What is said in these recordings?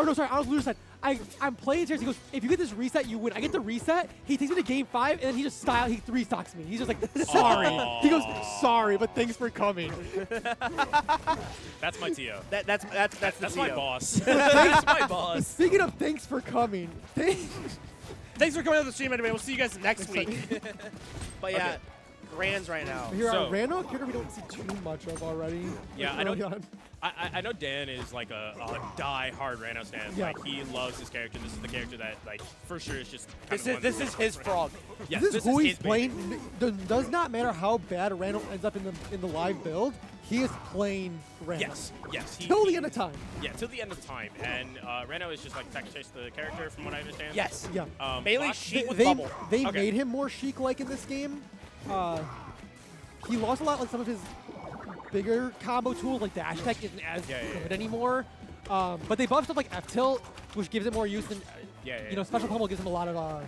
no, sorry, I was loser side. I'm playing Serris. He goes, if you get this reset, you win. I get the reset. He takes me to game 5, and then he just he 3-stocks me. He's just like, sorry. He goes, sorry, but thanks for coming. That's my TO. That's my boss. That's my boss. Speaking of thanks for coming. Thanks for coming on the stream anyway. We'll see you guys next week. But yeah, Okay. Grands right now. Here, So- Ranno character we don't see too much of already. Yeah, like, I early know. on. I know Dan is like a die-hard Ranno stan. Yeah. Like he loves this character. This is the character that like for sure is just. This is his frog. Yes, This is who he's his baby. playing. Does not matter how bad Ranno ends up in the live build. He is playing Ranno. Yes. Till the end of time. Yeah, till the end of time. And Ranno is just like tech chase the character, from what I understand. Yes. Yeah. Bailey Lox- Sheik with They bubble. Okay. made him more Sheik-like in this game. He lost a lot, like some of his bigger combo tools, like dash tech isn't as good anymore. But they buffed stuff like F-tilt, which gives it more use, and you know, special combo gives him a lot of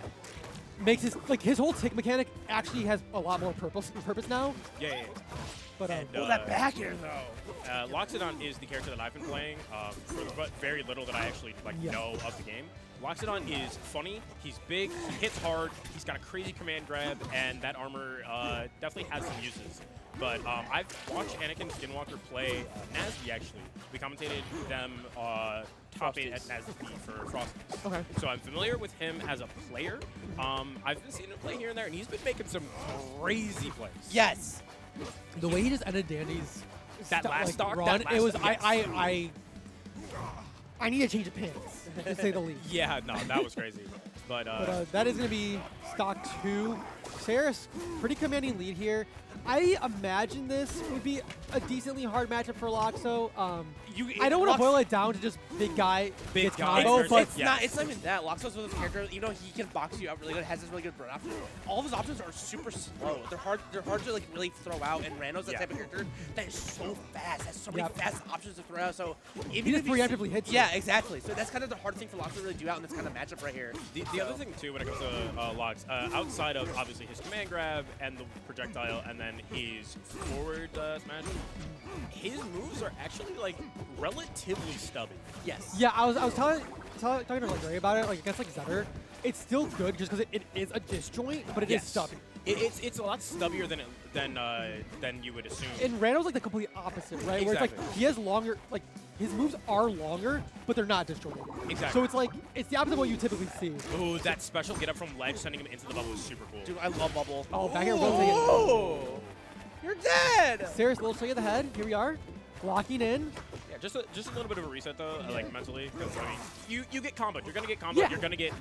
makes his whole tick mechanic actually has a lot more purpose now. Yeah. But that back air though. Loxodont is the character that I've been playing for very little that I actually know of the game. Loxodont is funny, he's big, he hits hard, he's got a crazy command grab, and that armor definitely has some uses. But I've watched Anakin Skinwalker play Nasby, actually. We commentated them top 8 at Nasby for Frosties. Okay. So I'm familiar with him as a player. I've been seeing him play here and there, and he's been making some crazy plays. Yes. the way he just ended Dandy's run, that it was last I need to change of pants, to say the least. Yeah, no, that was crazy. But that is going to be stock 2. Serris, pretty commanding lead here. I imagine this would be a decently hard matchup for Loxo. I don't want to boil it down to just big guy gets combo, but it's not even that. Loxo's one of those characters, even though he can box you out really good, has this really good burn option, all of his options are super slow. They're hard to like really throw out, and Ranno's that type of character that is so fast, has so many fast options to throw out. So even if he preemptively hits yeah, exactly. So that's kind of the hard thing for Loxo to really do out in this kind of matchup right here. The other thing too when it comes to Lox, outside of obviously his command grab and the projectile and then his forward smash, his moves are actually like relatively stubby. Yes. Yeah, I was talking to like Ray about it. Like against like Zetter, it's still good just because it is a disjoint, but it is stubby. It's a lot stubbier than you would assume. And Ranno's like the complete opposite, right? Where it's like he has longer, like his moves are longer, but they're not disjointed. Exactly. So it's like it's the opposite of what you typically see. Ooh, that special get up from ledge, sending him into the bubble is super cool. Dude, I love bubble. Oh, back here, rotating. Oh, you're dead. Serris, little swing of the head. Here we are, locking in. Yeah, just a little bit of a reset though, like mentally, because I mean, you get comboed, you're gonna get comboed, you're gonna get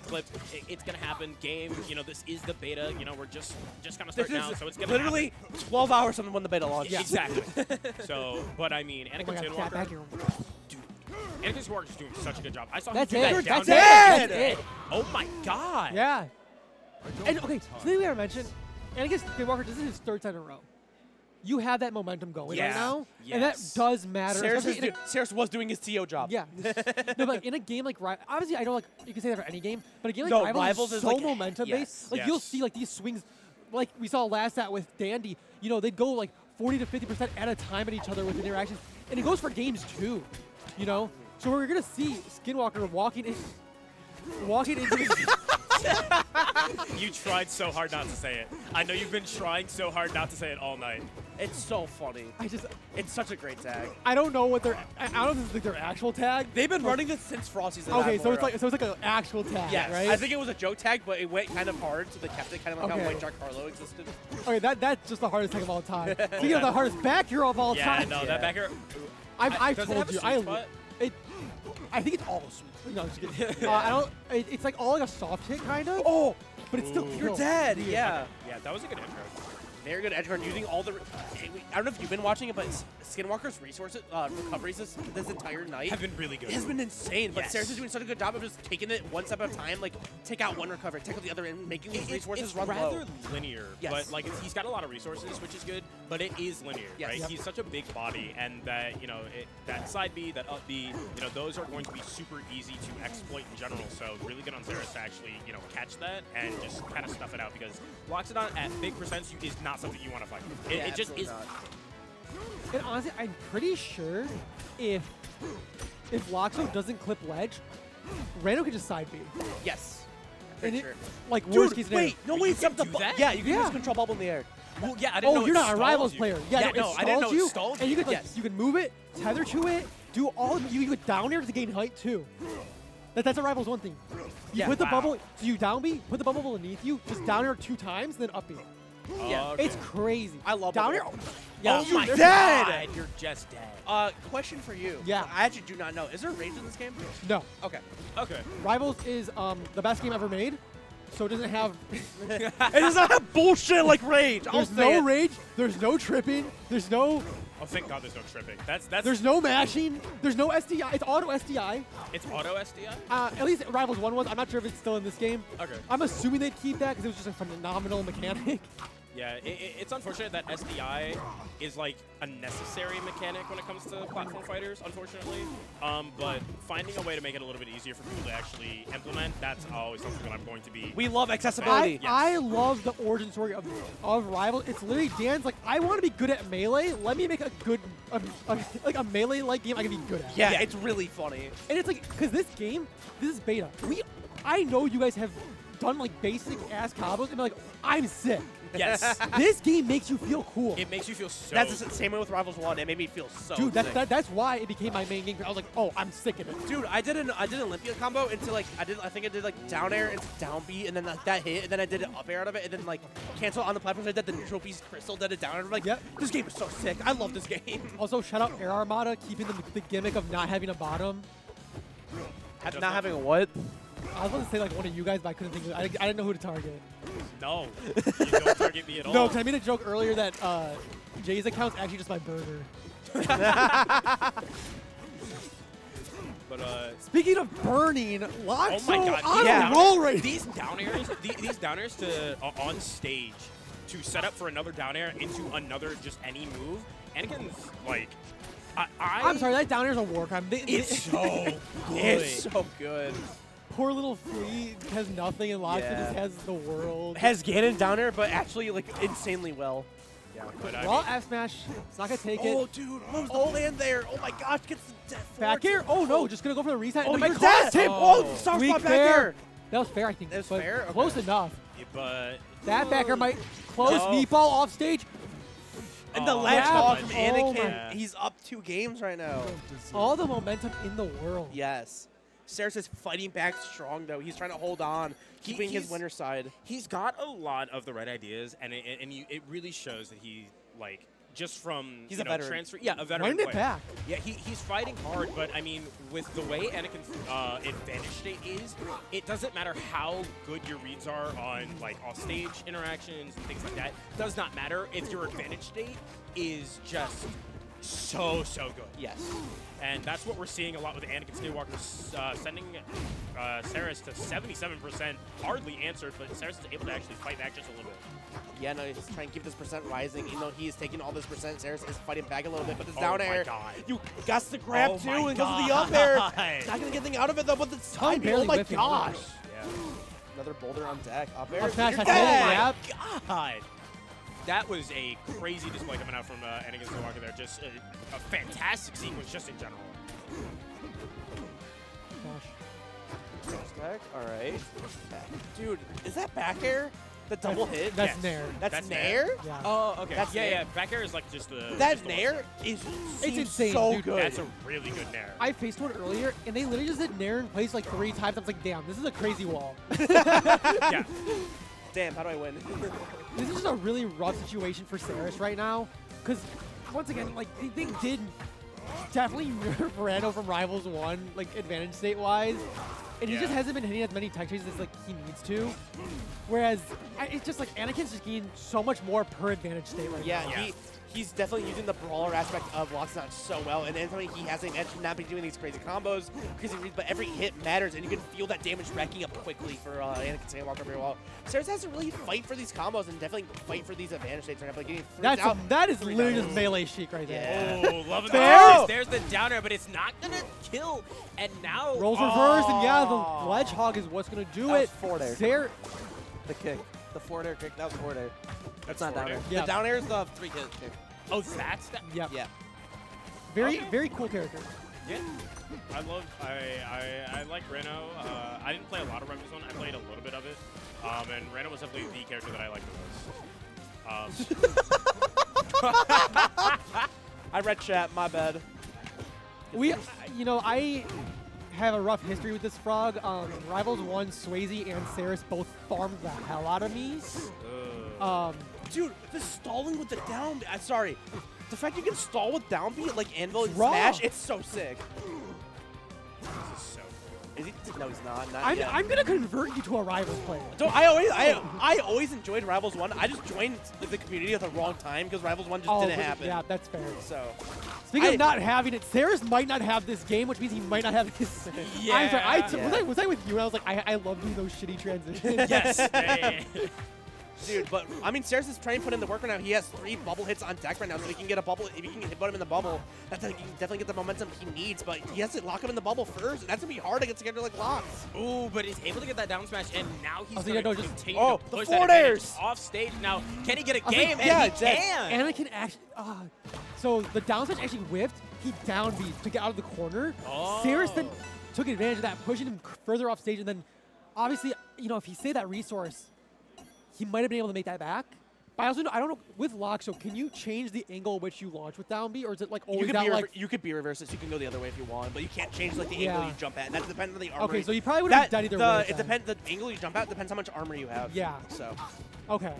clipped. It's gonna happen. Game, you know, this is the beta. You know, we're just kind of starting out, so it's gonna literally happen. 12 hours from when the beta launched. Yeah, exactly. So, but I mean, Anakin Skinwalker, dude, Anakin Skinwalker is doing such a good job. I saw him do that down That's it. Oh my god. Yeah. And okay, something we gotta mention, Anakin Skinwalker, this is his 3rd time in a row. You have that momentum going right now, and that does matter. Serris was doing his TO job. Yeah. No, but like in a game like obviously I know like you can say that for any game, but a game like No, Rivals is so like, momentum based. Like you'll see like these swings, like we saw last at with Dandy. You know they'd go like 40 to 50% at a time at each other with interactions, and it goes for games too. You know, so we're gonna see Skinwalker walking into the You tried so hard not to say it. I know you've been trying so hard not to say it all night. It's so funny. It's such a great tag. I don't know what their I don't know if it's their actual tag. They've been running this since Frosty's. Okay, so it's like an actual tag, right? I think it was a joke tag, but it went kind of hard, so they kept it kind of like how White Jack Carlo existed. Okay, that's just the hardest tag of all time. Speaking of the hardest back hero of all time. Yeah, no, that back hero. I've told you, I think it's all sweet. No, I'm just kidding. I don't. It's like all like a soft hit kind of. Oh, but it's still you're dead. Yeah. Yeah, that was a good intro. Very good edge guard using all the. I don't know if you've been watching it, but Skinwalker's resources, recoveries this entire night have been really good. It has been insane. But Serris is doing such a good job of just taking it one step at a time, like take out one recovery, take out the other, and making these resources run low. It's rather linear, but like he's got a lot of resources, which is good. But it is linear, right? He's such a big body, and that that side B, that up B, those are going to be super easy to exploit in general. So really good on Serris to actually catch that and just kind of stuff it out, because Loxodont at big percents is not something you want to fight. It just is. And honestly, I'm pretty sure if if Loxo doesn't clip ledge, Ranno can just side B. Yes. And Sure. like worst case Dude, scenario. wait, no way, can do that? Yeah, you can Yeah. just control bubble in the air. Well, yeah, I didn't know Oh, you're it not a stalls Rivals you. player. Yeah, no, no, it I didn't know stalls it you, stalled and you could like Yes. you can move it, tether to it, do all. You can go down air to gain height too. That's a Rivals 1 thing. You Yeah, put the wow. bubble, so you down B, put the bubble beneath you, just down air 2 times, then up B. Yeah. Okay. It's crazy. I love down air. bubble. Yeah, Oh my they're dead. god, you're just dead. Question for you. Yeah. I actually do not know. Is there rage in this game? No, Okay. Okay. Rivals is the best game ever made, so it doesn't have. It does not have bullshit like rage. There's no rage. There's no tripping. There's no. Oh, thank God there's no tripping. That's There's no mashing. There's no SDI. It's auto SDI. It's auto SDI? At least Rivals 1 was. I'm not sure if it's still in this game. Okay. I'm assuming they'd keep that because it was just a phenomenal mechanic. Yeah, it's unfortunate that SDI is like a necessary mechanic when it comes to platform fighters, unfortunately. But finding a way to make it a little bit easier for people to actually implement, that's always something that I'm going to be. We love accessibility. I love the origin story of Rivals. It's literally Dan's like, I want to be good at melee. Let me make a good, like a melee-like game I can be good at. Yeah, it's really funny. And it's like, because this game, this is beta. I know you guys have done like basic ass combos and be like, I'm sick. Yes. This game makes you feel cool. It makes you feel so. That's the same way with Rivals 1. It made me feel so Dude, sick. that's why it became my main game. I was like, oh, I'm sick of it. Dude, I did an Olympia combo into like I think I did like down air into down B and then that hit and then I did an up air out of it and then like cancel on the platform. I did the neutral piece crystal, did it down air. I'm like, Yep. This game is so sick. I love this game. Also, shout out Air Armada keeping the gimmick of not having a bottom. Not having a what? I was about to say like one of you guys, but I couldn't think of it. I didn't know who to target. No. You don't target me at all. No, because I made a joke earlier that Jay's account's actually just my burner. But Speaking of burning, Loxo oh my God, on yeah. a roll right these down airs, these down airs to on stage to set up for another down air into another just any move. Anakin's like, I'm sorry, that down air's a war crime. It's so good. It's so good. Poor little Flea has nothing and Loxo Yeah. just has the world. Has Ganon down air, but actually like insanely well. Yeah, but I Well, mean, F smash. It's not gonna take Oh, it. dude, moves the land there. Oh my gosh, gets the Back air? Oh no, just gonna go for the reset. Oh, and my you're cost dead. him. Oh, soft Weak spot back fair. air. That was fair, I think. That was but fair? Okay. Close enough. but That backer might close No. meatball off stage. And the Oh, ledge yeah. hog from Oh Anakin, my- he's up 2 games right now. All the momentum in the world. Yes. Serris is fighting back strong, though. He's trying to hold on, keeping his he's- winner's side. he's got a lot of the right ideas, and it really shows that he like just from He's you a know, veteran. transfer. Yeah, a veteran. Wind it player. back. Yeah, he's fighting hard, but I mean, with the way Anakin's advantage state is, it doesn't matter how good your reads are on like off-stage interactions and things like that. Does not matter if your advantage state is just so good. Yes. And that's what we're seeing a lot with Anakin Skinwalker, sending Serris to 77%, hardly answered, but Serris is able to actually fight back just a little bit. Yeah, no, he's trying to keep this percent rising. You know, he's taking all this percent. Serris is fighting back a little bit, but this Oh down my air, God. you got to grab Oh too, my and goes to the up air. God. Not going to get anything out of it, though, but the Tongue side B, oh barely my whiffing. gosh. Yeah. Another boulder on deck. Up air. Up smash, You're I dead. think, Oh my God. That was a crazy display coming out from Anakin Skinwalker there. Just a fantastic sequence just in general. Gosh. Deck. All right. Dude, is that back air? The double hit? That's Yes. Nair. That's Nair? Yeah. Oh, okay. That's yeah, Nair. yeah. Back air is like just the... That just the Nair is seems insane, so dude. good. That's a really good Nair. I faced one earlier, and they literally just did Nair in place like 3 times. I was like, damn, this is a crazy wall. Yeah. Damn, how do I win? This is just a really rough situation for Serris right now. Because, once again, like, they did definitely nerf Ranno from Rivals 1, like, advantage state-wise. And he Yeah. just hasn't been hitting as many tech chases as, like, he needs to. Whereas, it's just, like, Anakin's just getting so much more per advantage state right Yeah, now. Yeah. he's definitely using the brawler aspect of Loxodont so well, and anytime he has him not be doing these crazy combos, crazy reads, but every hit matters, and you can feel that damage racking up quickly for Anakin Skinwalker very well. Serris has to really fight for these combos and definitely fight for these advantage states right now, like getting three out. That is three literally downs. just melee chic right there. Yeah. Oh, loving Fair. the There's the downer, but it's not going to kill. And now... Rolls reverse, and yeah, the ledge hog is what's going to do That was it. forward air. The kick. The forward air kick. That was forward air. That's not down forward air. air? Yeah. The down air is the 3 hit kick. Oh, that's that? Yep. Yeah. Very cool character. Yeah, I like Ranno. I didn't play a lot of Rivals 1. I played a little bit of it, and Ranno was definitely the character that I liked the most. I read chat. My bad. You know, I have a rough history with this frog. Rivals 1, Swayze, and Serris both farmed the hell out of me. Dude, the stalling with the down. Sorry. The fact you can stall with down B like Anvil and Raw. Smash, it's so sick. This is so cool. Is he? No, he's not. Not yet. I'm gonna convert you to a Rivals player. So I always enjoyed Rivals 1. I just joined the community at the wrong time because Rivals 1 just didn't happen. Yeah, that's fair. So, speaking of not having it, Serris might not have this game, which means he might not have his. Yeah. I'm sorry. Was I with you? I was like, I love doing those shitty transitions. Yes. dude, but I mean, Serris is trying to put in the work right now. He has 3 bubble hits on deck right now, so he can get a bubble. If he can hit him in the bubble, that's how he can definitely get the momentum he needs. But he has to lock him in the bubble first, and that's gonna be hard against a character like Lox. Ooh, but he's able to get that down smash, and now he's yeah, going no, to just- continue oh, to the push forward that advantage airs! off stage. Now, can he get a I was like, game? yeah, And he can. Anakin actually. So the down smash actually whiffed. He down beat to get out of the corner. Oh. Serris then took advantage of that, pushing him further off stage, and then obviously, you know, if he saved that resource, he might have been able to make that back. But I also know, I don't know, with Loxo, can you change the angle which you launch with down B, or is it like always that like... You could be reverses. You can go the other way if you want, but you can't change like the angle Yeah. you jump at. And that depends on the armor. Okay, so you probably would have done either way. It depends. The angle you jump at depends how much armor you have. Yeah. So. Okay.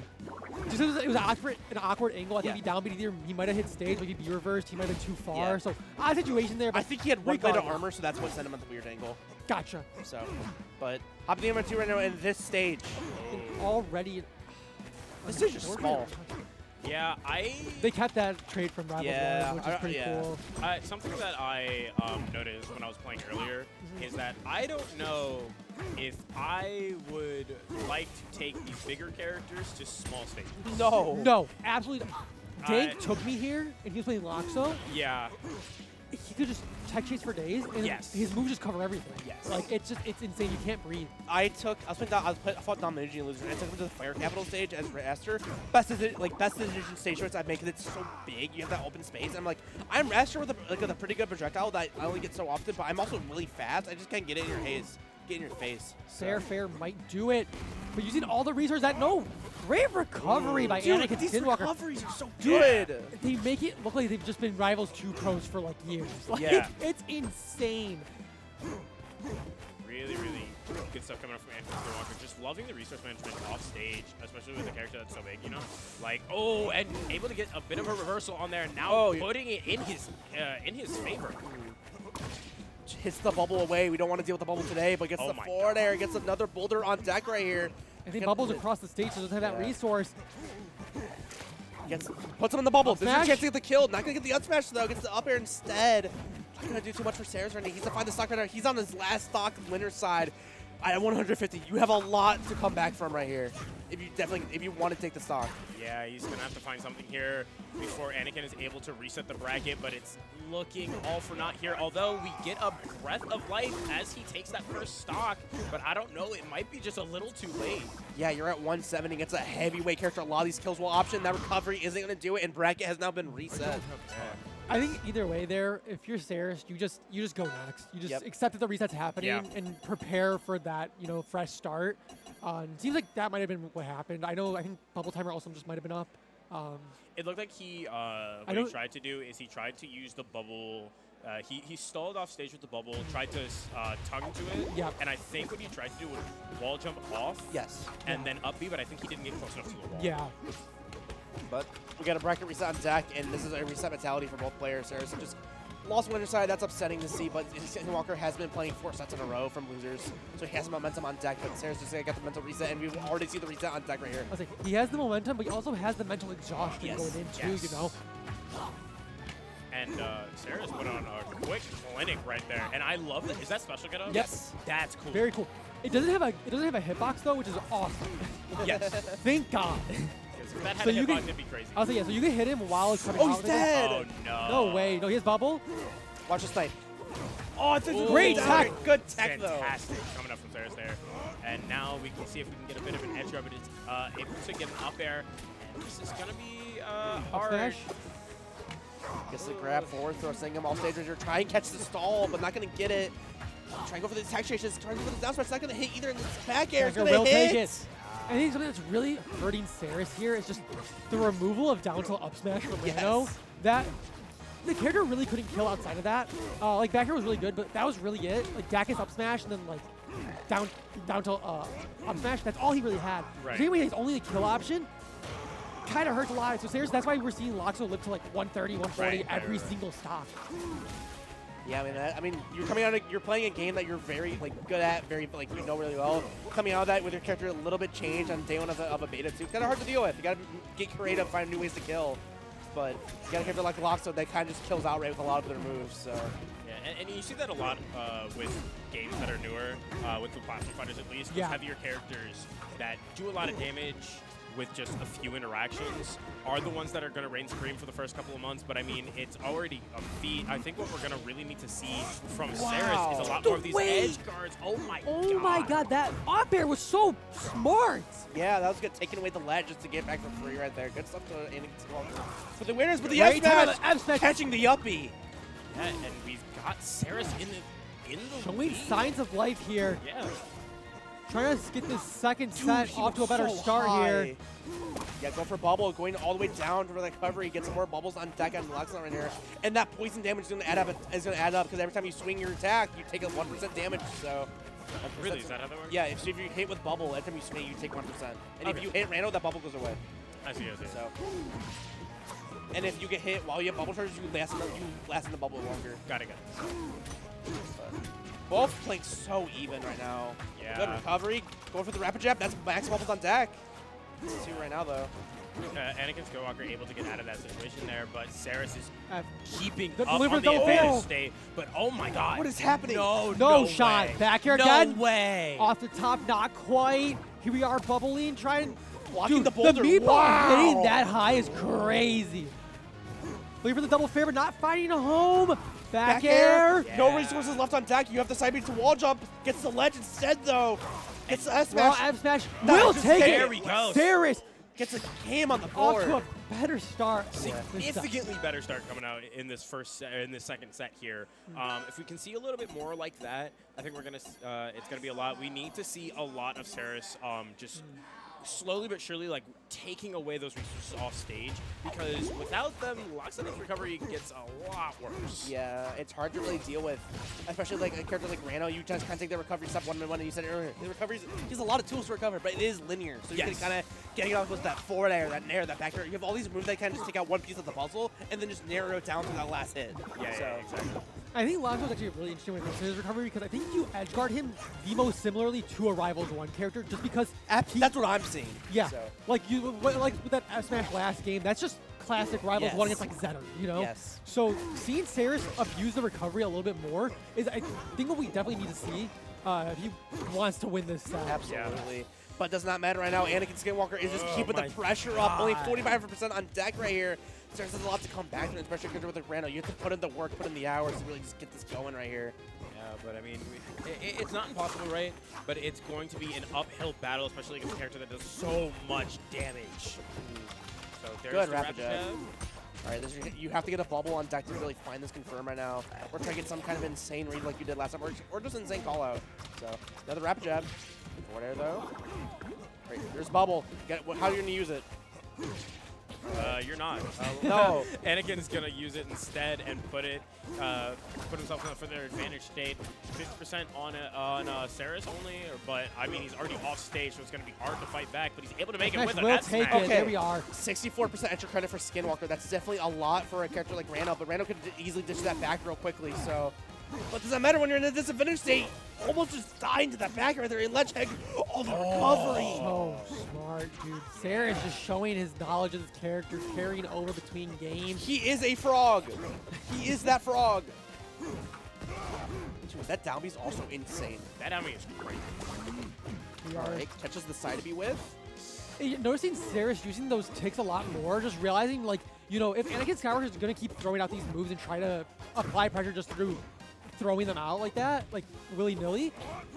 Just it was an awkward angle. I think Yeah. if he down B either he might have hit stage, like he'd be reversed, he might have been too far. Yeah. So odd situation there. But I think he had one plate of regardless. armor, so that's what sent him at the weird angle. Gotcha. So, but hopping to number 2 right now in this stage. And already... This stage is small. Yeah, They kept that trade from Rivals Yeah, 1, which is pretty yeah. cool. something that I noticed when I was playing earlier is that I don't know if I would like to take these bigger characters to small stages. No. No, absolutely. Dave took me here, and he was playing Loxo. Yeah. He could just tech chase for days, and Yes. his moves just cover everything. Yes. Like, it's insane. You can't breathe. I fought Domination and Loser. I took him to the Fire Capital stage as Raster. Best decision stage choice I've made because it's so big. You have that open space. I'm like, I'm Raster with a pretty good projectile that I only get so often, but I'm also really fast. I just can't get it in your haze. Get in your face. Fair might do it, but using all the resources that great recovery by Anakin These Skinwalker. recoveries are so good. They make it look like they've just been Rivals 2 pros for like years. Like, Yeah. it's insane. Really, really good stuff coming up from Anakin Skinwalker. Just loving the resource management off stage, especially with a character that's so big, you know? Like, oh, and able to get a bit of a reversal on there, and now putting it in his favor. Hits the bubble away. We don't want to deal with the bubble today, but gets the forward air. Gets another boulder on deck right here. I think Bubbles across the stage, so doesn't have that resource. Puts him in the bubble. There's a Smash. chance to get the kill. Not going to get the unsmash, though. Gets the up air instead. Not going to do too much for Serris right now. He's to find the stock right now. He's on his last stock winner side. At 150, you have a lot to come back from right here. If you want to take the stock. Yeah, he's going to have to find something here before Anakin is able to reset the bracket, but it's looking all for naught here. Although we get a breath of life as he takes that first stock, but I don't know, it might be just a little too late. Yeah, you're at 170 against a heavyweight character. A lot of these kills will option. That recovery isn't going to do it, and bracket has now been reset. I think either way there, if you're Serris, you just go next. You just accept that the reset's happening and prepare for that, fresh start. It seems like that might have been what happened. I think Bubble Timer also just might have been up. It looked like what he tried to do is he tried to use the bubble. He stalled off stage with the bubble, tried to tongue to it, and I think what he tried to do was wall jump off, and then up B, but I think he didn't get close enough to the wall. Yeah. But we got a bracket reset on deck, and this is a reset mentality for both players. Serris just lost winner side. That's upsetting to see, but Skinwalker has been playing 4 sets in a row from losers, so he has momentum on deck. But Serris just got the mental reset, and we've already seen the reset on deck right here. I was like, he has the momentum, but he also has the mental exhaustion going in too. And Serris put on a quick clinic right there, and I love that. Is that special get up? Yes. That's cool. Very cool. It doesn't have a hitbox though, which is awesome. Yes. Thank God. If that had So a you hitbox, can- it'd be crazy. I was like, yeah, so you can hit him while it's coming out. He's dead! Oh, no. No way. No, he has bubble. Watch the snipe. Oh, it's a Great tech. Good tech, though. Fantastic coming up from Serris there. And now we can see if we can get a bit of an edge of it. It's able to get an up air. And this is going to be hard. Smash. Gets the grab forward, throw Singam off stage. You're trying to catch the stall, but not going to get it. Trying to go for the attack chases, trying to go for the down smash. It's not going to hit either in the back air. It's going to hit. Take it. I think something that's really hurting Serris here is just the removal of down tilt up smash from Ranno. That the character really couldn't kill outside of that. Like back air was really good, but that was really it. Like Dakis up smash and then like down tilt up smash. That's all he really had. Right. So anyway, his only kill option kind of hurts a lot. So Serris, that's why we're seeing Loxo live to like 130, 140 every single stock. Yeah, I mean, you're coming out. You're playing a game that you're very good at, very you know really well. Coming out of that with your character a little bit changed on day one of a beta too. It's kind of hard to deal with. You got to get creative, find new ways to kill. But you got a character like Loxo that kind of just kills outright with a lot of their moves. So yeah, and you see that a lot with games that are newer, with the platform fighters at least. Those heavier characters that do a lot of damage with just a few interactions are the ones that are going to reign supreme for the first couple of months. But I mean, it's already a feat. I think what we're going to really need to see from Serris is a lot more of these edge guards. Oh my god, that up air was so smart. Yeah, that was good. Taking away the ledge just to get back for free right there. Good stuff to Anakin Skinwalker. For the winners, but the F smash catching the uppie. Yeah, and we've got Serris in the showing lead. signs of life here. Yeah. Trying to get this second set off to a better start here. Yeah, go for bubble, going all the way down for the recovery. Get some more bubbles on deck on Loxodont right here. And that poison damage is going to add up. Because every time you swing your attack, you take a 1% damage. So really, is that how that works? Yeah, if you hit with bubble, every time you swing, you take 1%. And if you hit Ranno, that bubble goes away. I see. So, and if you get hit while you have bubble charges, you last in the bubble longer. Got it. Both playing so even right now. Yeah. Good recovery. Going for the rapid jab. That's max bubbles on deck. Let's see right now, though. Anakin Skinwalker able to get out of that situation there, but Serris is keeping the up on the advantage state. But oh my god. What is happening? No shot. way. Back here again. No way. Off the top, not quite. Here we are bubbling, trying. Blocking Dude, the boulder. The meatball hitting that high is crazy. Looking for the double fair, but not finding a home. Back air. Yeah. No resources left on deck. You have the side beat to wall jump. Gets the ledge instead, though. Gets the F smash. F smash will take it. There we go. Serris gets a game on the board. Off to a better start. Significantly better start coming out in this second set here. If we can see a little bit more like that, I think we're gonna. It's gonna be a lot. We need to see a lot of Serris just slowly but surely taking away those resources off stage, because without them, Loxodon's recovery gets a lot worse. Yeah, it's hard to really deal with, especially a character like Ranno. You just kind of take the recovery step one by one, and you said earlier, the recovery, he has a lot of tools to recover, but it is linear, so you can kind of get it off with that forward air, that nair, that back air. You have all these moves that kind of just take out one piece of the puzzle and then just narrow it down to that last hit. Yeah, exactly. I think Loxodon's actually really interesting with his recovery, because I think you edgeguard him the most similarly to a Rivals 1 character, just because that's what I'm seeing. Yeah, so. like with that F Smash last game, that's just classic Rivals 1 against Zetter, you know? Yes. So seeing Serris abuse the recovery a little bit more is, I think, what we definitely need to see if he wants to win this set. Absolutely. Yeah. But it does not matter right now. Anakin Skinwalker is just keeping the pressure up. Only 45% on deck right here. Serris has a lot to come back to, especially with Ranno. You have to put in the work, put in the hours to really just get this going right here. Yeah, but I mean, it's not impossible, right? But it's going to be an uphill battle, especially against a character that does so much damage. So there's the rapid jab. All right, you have to get a bubble on deck to really find this confirm right now. Or try to get some kind of insane read like you did last time, or just insane call out. So another rapid jab. Forward air though. Right, there's bubble. How are you gonna use it? You're not. No. Anakin's gonna use it instead and put himself in a further advantage state. 50% on Serris only, but I mean he's already off stage, so it's gonna be hard to fight back. But he's able to make it with a F smash. Okay, there we are. 64% entry credit for Skinwalker. That's definitely a lot for a character like Ranno, but Ranno could easily ditch that back real quickly. So, but does that matter when you're in a disadvantage state? Almost just dying to that back right there in ledge head. Oh, the recovery. So smart, dude. Serris just showing his knowledge of his character, carrying over between games. He is a frog. He is that frog. That down B is also insane. That down B is great. Alright, catches the side to be with. Noticing Serris using those ticks a lot more, just realizing, if Anakin Skinwalker is going to keep throwing out these moves and try to apply pressure just through throwing them out like that, like willy-nilly,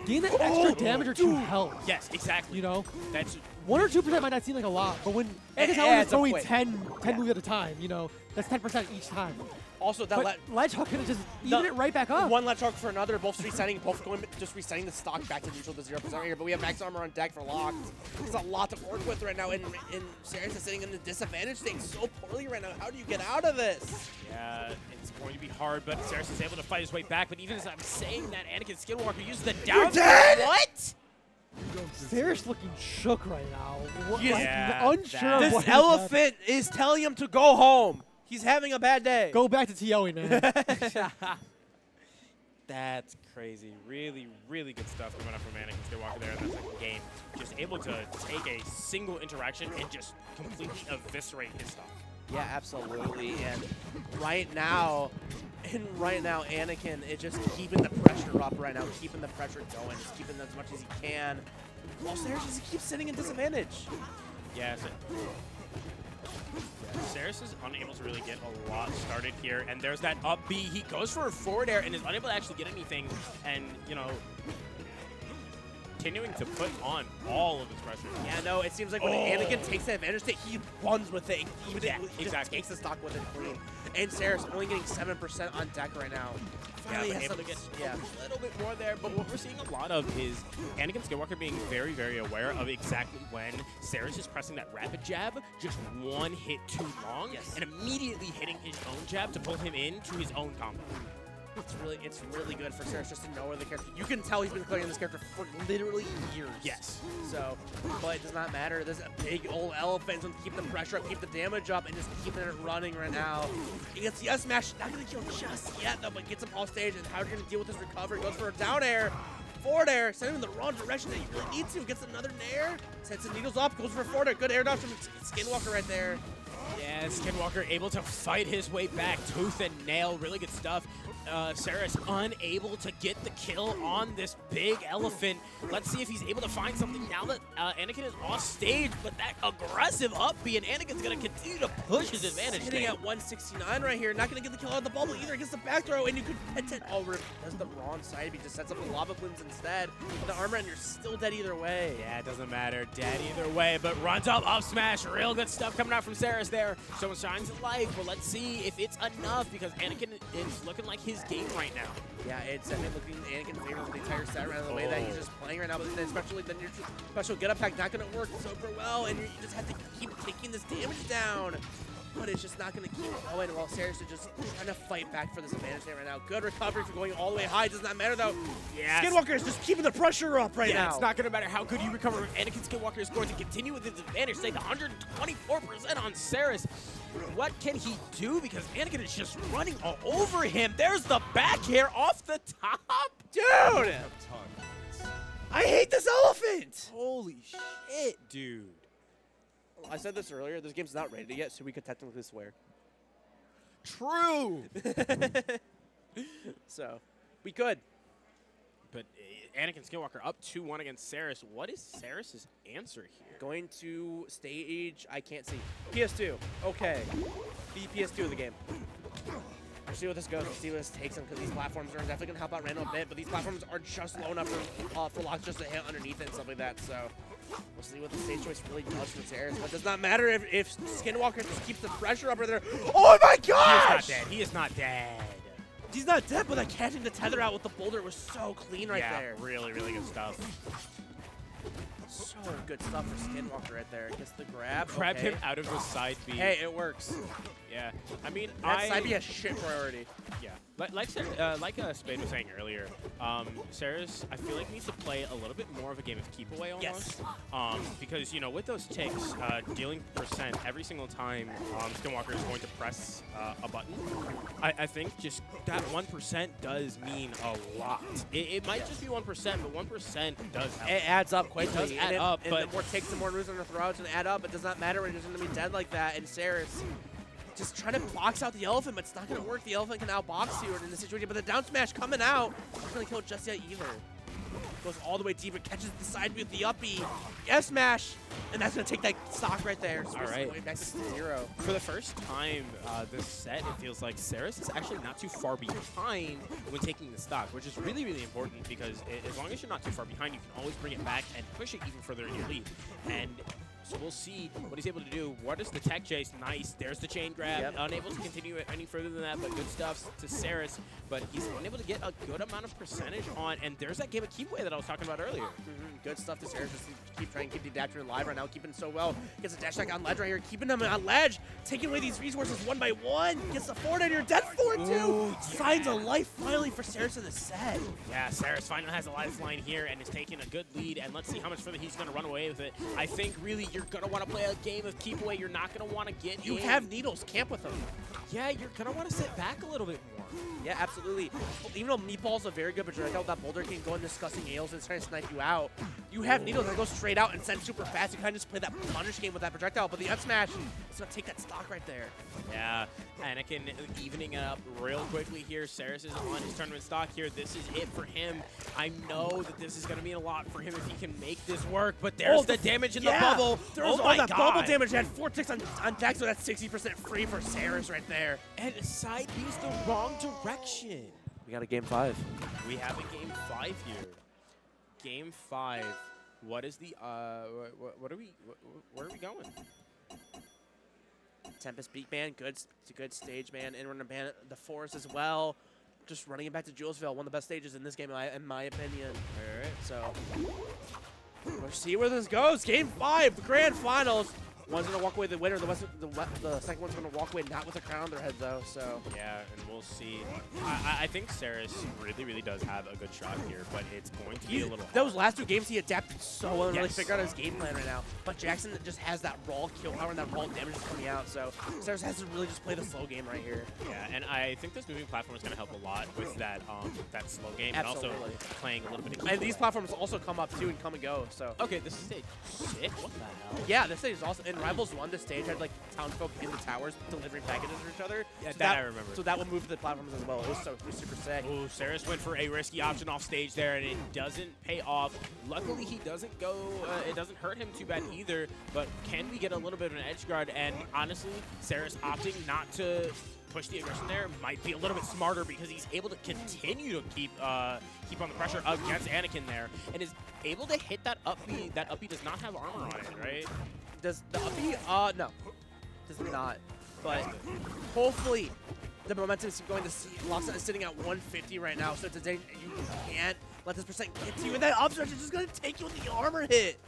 gain that extra damage or 2 health. Yes, exactly. You know? That's 1 or 2% might not seem like a lot, but when It is adds up throwing quick. 10 moves at a time, you know, that's 10% each time. Also, that But Ledge Hawk could just even it right back up. One ledge hog for another, both resetting, both going, just resetting the stock back to neutral to 0% right here. But we have max armor on deck for Locked. There's a lot to work with right now, and Serris is sitting in the disadvantage thing so poorly right now. How do you get out of this? Yeah, it's going to be hard, but Serris is able to fight his way back. But even as I'm saying that, Anakin Skinwalker uses the down. What? Serris looking shook right now. Yeah, Like, unsure of This what elephant is telling him to go home. He's having a bad day. Go back to TOing, man. That's crazy. Really, really good stuff coming up from Anakin Skinwalker there in that second game. Just able to take a single interaction and just completely eviscerate his stock. Yeah, absolutely. And right now, Anakin is just keeping the pressure up right now, keeping the pressure going, just keeping as much as he can. While Serris just keeps sitting in disadvantage. Yes. Serris is unable to really get a lot started here, and there's that up B. He goes for a forward air and is unable to actually get anything, and, you know, continuing to put on all of his pressure. Yeah, no, it seems like when Anakin takes the advantage, he runs with it. He just takes the stock with it clean. And Serris only getting 7% on deck right now. Finally but able to get a little bit more there, but what we're seeing a lot of is Anakin Skinwalker being very, very aware of exactly when Serris is pressing that rapid jab, just one hit too long, and immediately hitting his own jab to pull him into his own combo. It's really good for Serris just to know where the character. You can tell he's been playing this character for literally years. Yes. So, but it does not matter. There's a big old elephant to keep the pressure up, keep the damage up, and just keeping it running right now. He gets the smash, not gonna kill just yet though, but gets him off stage. And how are you gonna deal with his recovery? Goes for a down air, forward air, send him in the wrong direction that you really need to. Gets another nair, sets the needles up, goes for a forward air. Good air dodge from Skinwalker right there. Yeah, Skinwalker able to fight his way back, tooth and nail, really good stuff. Serris unable to get the kill on this big elephant. Let's see if he's able to find something now that Anakin is off stage, but that aggressive up B, and Anakin's going to continue to push his advantage. Hitting at 169 right here, not going to get the kill out of the bubble either. Gets the back throw, and you could that's the wrong side. He just sets up the lava plumes instead. The armor, and you're still dead either way. Yeah, it doesn't matter. Dead either way, but runs up smash. Real good stuff coming out from Serris there. So it shines a light, but let's see if it's enough, because Anakin is looking like his game right now. Yeah, it's definitely looking in Anakin's favor with the entire set around the way that he's just playing right now, but especially then your special get-up pack not going to work super well, and you just have to keep taking this damage down. But it's just not going to keep going while Serris is just trying to fight back for this advantage there right now. Good recovery for going all the way high. Does not matter, though. Yes. Skinwalker is just keeping the pressure up right now. It's not going to matter how good you recover. Anakin Skinwalker is going to continue with his advantage. Say the 124% on Serris. What can he do? Because Anakin is just running all over him. There's the back air off the top. Dude! I hate this elephant! Holy shit, dude. I said this earlier, this game's not rated yet, so we could technically swear. True! So, we could. But Anakin Skinwalker up 2-1 against Serris. What is Serris' answer here? Going to stage, I can't see. PS2, okay. The PS2 of the game. Let's see what this goes, see what this takes him, because these platforms are definitely going to help out Ranno a bit, but these platforms are just low enough for Lox just to hit underneath it and stuff like that, so we'll see what the stage choice really does for Serris, but it does not matter if Skinwalker just keeps the pressure up right there. Oh my gosh! He is not dead. He is not dead. He's not dead, but that catching the tether out with the boulder was so clean right there. Yeah, really, really good stuff. So good stuff for Skinwalker right there. Gets the grab. Grab him out of the side B. Hey, it works. Yeah, I mean, that side B has shit priority. Yeah, like Spade was saying earlier, Serris, I feel like needs to play a little bit more of a game of keep away almost. Yes. Because, you know, with those ticks, dealing percent every single time Skinwalker is going to press a button, I think just that 1% does mean a lot. It might just be 1%, but 1% does help. It adds up quickly. It does add up, and but the more takes, the more moves on the throw, it's going to add up. It does not matter when you're just going to be dead like that. And Serris just trying to box out the elephant, but it's not going to work. The elephant can outbox you in this situation. But the down smash coming out, not going to kill it just yet either. Goes all the way deep and catches the side with the uppy. F smash, and that's gonna take that stock right there. So all right. Back to 0. For the first time this set, it feels like Serris is actually not too far behind when taking the stock, which is really, really important because as long as you're not too far behind, you can always bring it back and push it even further in your lead. And so we'll see what he's able to do. What is the tech chase? Nice. There's the chain grab. Yep. Unable to continue it any further than that, but good stuff to Serris. But he's unable to get a good amount of percentage on. And there's that game of keep away that I was talking about earlier. Good stuff to Serris. Just keep trying to keep the adapter alive right now. Keeping it so well. Gets a dash attack on ledge right here. Keeping them on ledge. Taking away these resources one by one. Gets the forward and you're dead for it too. Signs of life finally for Serris in the set. Yeah, Serris finally has a lifeline here and is taking a good lead. And let's see how much further he's going to run away with it. I think really you're going to want to play a game of keep away. You're not going to want to get You in. have needles. Camp with them. Yeah, you're going to want to sit back a little bit more. Yeah, absolutely. Even though Meatball's a very good projectile, that boulder can go in disgusting ails and try to snipe you out. You have needles that go straight out and send super fast. You kind of just play that punish game with that projectile, but the F smash is going to take that stock right there. Yeah, Anakin evening it up real quickly here. Serris is on his tournament stock here. This is it for him. I know that this is going to mean a lot for him if he can make this work, but there's the damage in the bubble. There's all that bubble damage. Had 4 ticks on deck, so that's 60% free for Serris right there. And side B's the wrong direction. We got a game 5. We have a game 5 here. Game 5. What is the where are we going? Tempest Beak Man, it's a good stage, man. And we're gonna ban the Forest as well. Just running it back to Julesville, one of the best stages in this game, in my opinion. All right. So we'll see where this goes. Game 5, the grand finals. One's gonna walk away the winner. The second one's gonna walk away not with a crown on their head though. So yeah, and we'll see. I think Serris really does have a good shot here, but it's going to be a little hard. Those last 2 games he adapted so well and really figured out his game plan right now. But Jackson just has that raw kill power and that raw damage is coming out. So Serris has to really just play the slow game right here. Yeah, and I think this moving platform is gonna help a lot with that that slow game, Absolutely. and also playing a little bit of And these platforms also come up too and come and go. So okay, this is stage 6. What the hell? Yeah, this stage is also in Rivals 1. This stage had like townsfolk in the towers delivering packages to each other. Yeah, so that I remember. So that will move to the platforms as well. It was super sick. Ooh, Serris went for a risky option off stage there, and it doesn't pay off. Luckily, he doesn't go. It doesn't hurt him too bad either. But can we get a little bit of an edge guard? And honestly, Serris opting not to push the aggression there might be a little bit smarter because he's able to continue to keep on the pressure against Anakin there, and is able to hit that up B. That up B does not have armor on it, right? Does the uppy? No, does not. But hopefully, the momentum is going to see. Loxodont is sitting at 150 right now, so it's a day you can't let this percent get to you. And that up smash is just going to take you with the armor hit.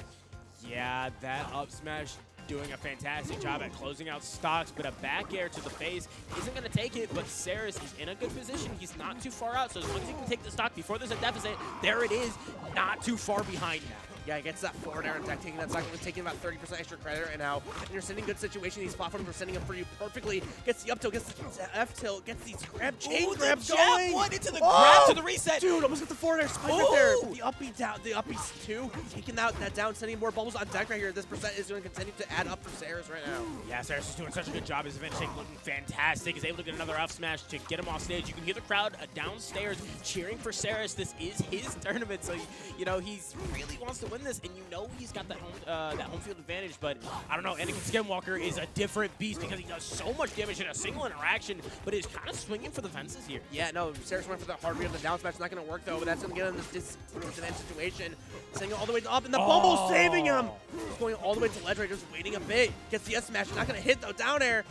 Yeah, that up smash doing a fantastic job at closing out stocks, but a back air to the face isn't going to take it, but Serris is in a good position. He's not too far out, so as long as he can take the stock before there's a deficit, there it is, not too far behind now. Yeah, he gets that forward air attack, taking that stock, taking about 30% extra credit right now. And you're sitting in good situation. These platforms are setting up for you perfectly. Gets the up tilt, gets the F tilt, gets these grab chain grabs going. One into the grab to the reset. Dude, almost got the forward air spike right there. The uppy down, the uppy's 2, taking that down, sending more bubbles on deck right here. This percent is going to continue to add up for Serris right now. Yeah, Serris is doing such a good job. His event shake looking fantastic. He's able to get another up smash to get him off stage. You can hear the crowd downstairs cheering for Serris. This is his tournament, so you know he's really wants to win this, and you know he's got that home field advantage. But I don't know, Anakin Skinwalker is a different beast because he does so much damage in a single interaction, but is kind of swinging for the fences here. Yeah, no, Serris went for the hard read on the down smash. Not going to work though, but that's going to get him in this disadvantage situation. Sending it all the way up, and the bubble saving him. He's going all the way to ledge right, just waiting a bit. Gets the S smash, not going to hit though. Down air,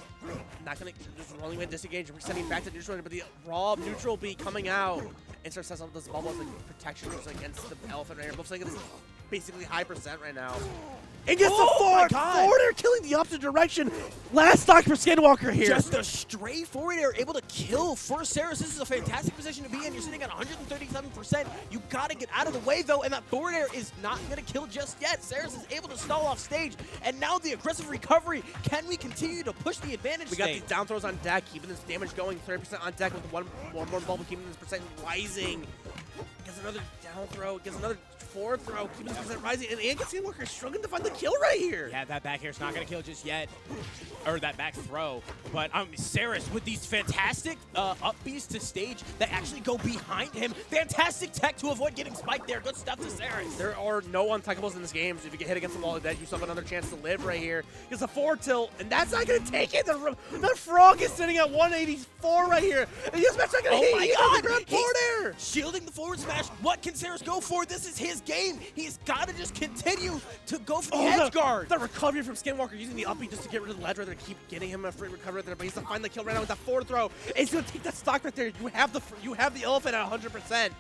not going to just rolling away disengage. We're sending back to neutral, but the raw neutral B coming out. And starts setting up this bubble as like protection against the elephant right here. Looks like it's basically high percent right now. And gets the forward air, killing the opposite direction. Last stock for Skinwalker here. Just a straight forward air, able to kill for Serris. This is a fantastic position to be in. You're sitting at 137%. You got to get out of the way, though, and that forward air is not going to kill just yet. Serris is able to stall off stage, and now the aggressive recovery. Can we continue to push the advantage? We got these down throws on deck, keeping this damage going. 30% on deck with one more bubble, keeping this percent rising. Gets another down throw. Gets another forward throw. Keeping his percent rising. And Anakin Skinwalker is struggling to find the kill right here. Yeah, that back air's not going to kill just yet. Or that back throw. But Serris with these fantastic up-Bs to stage that actually go behind him. Fantastic tech to avoid getting spiked there. Good stuff to Serris. There are no untouchables in this game. So if you get hit against the wall like that, you still have another chance to live right here. Gets a forward tilt, and that's not going to take it. The frog is sitting at 184 right here. And this match not going to hit. Oh my God! Forward air. Shielding the forward smash. What can Serris go for? This is his game. He's got to just continue to go for the edge guard. The recovery from Skinwalker using the up-B just to get rid of the ledge right there, keep getting him a free recovery there, but he's to find the kill right now with that forward throw. He's going to take that stock right there. You have the elephant at 100%.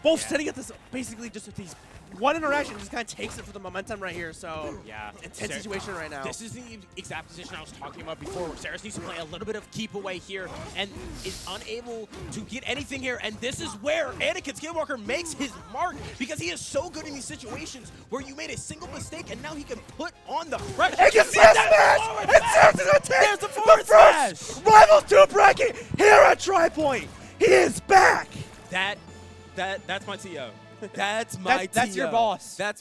Both sitting at this, basically just with these one interaction just kind of takes it for the momentum right here. So yeah, intense situation right now. This is the exact position I was talking about before, where Serris needs to play a little bit of keep away here and is unable to get anything here. And this is where Anakin Skinwalker makes his mark, because he is so good in these situations where you made a single mistake and now he can put on the pressure. And you see a smash! And Serris is going to take There's the forward smash! Rival 2 bracket here at Tripoint. He is back! That's my TO. That's my TO. That's your boss. That's